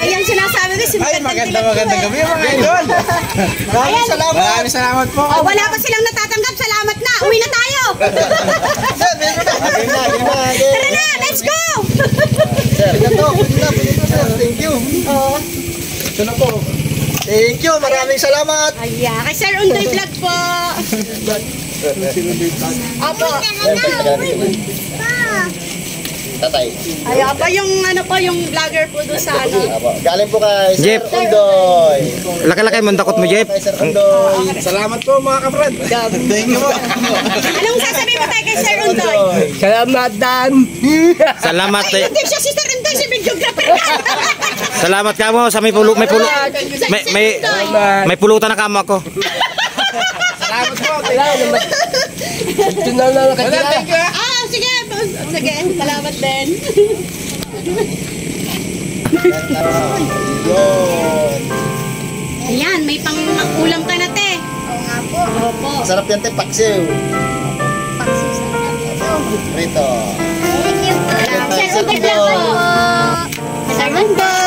Ayan sinasabi ko, ay, magandang gabi mga idol. Maraming salamat po. Oh, wala pa silang natatanggap. Salamat na. Uwi na tayo. Tara na, let's go. Sir, thank you. Ito na po. Thank you, maraming salamat. Ayan, kay Sir Undoy Vlog po. Opo. Tatay. Ayan pa yung ano po, yung vlogger po doon sa ano. Galing po kay Sir Jeep. Undoy. Laki-laki mo takot mo, Jeff. Kay Sir Undoy. Salamat po mga kabrad. Thank you po. Anong sasabihin mo tayo kay Sir Undoy? Salamat Dan. Salamat. Ay, hindi siya si Sir Undoy, si videographer. Salamat ka mo sa may pulutan na kamo ako. Salamat po. Thank you. Ah, sige. Sige, salamat din. Ayan, may pang-ulam ka na, te. Oo nga po. Opo. Sarap yan, te, paksiw. Rito. Sir Undoy Vlog po. Sir Undoy.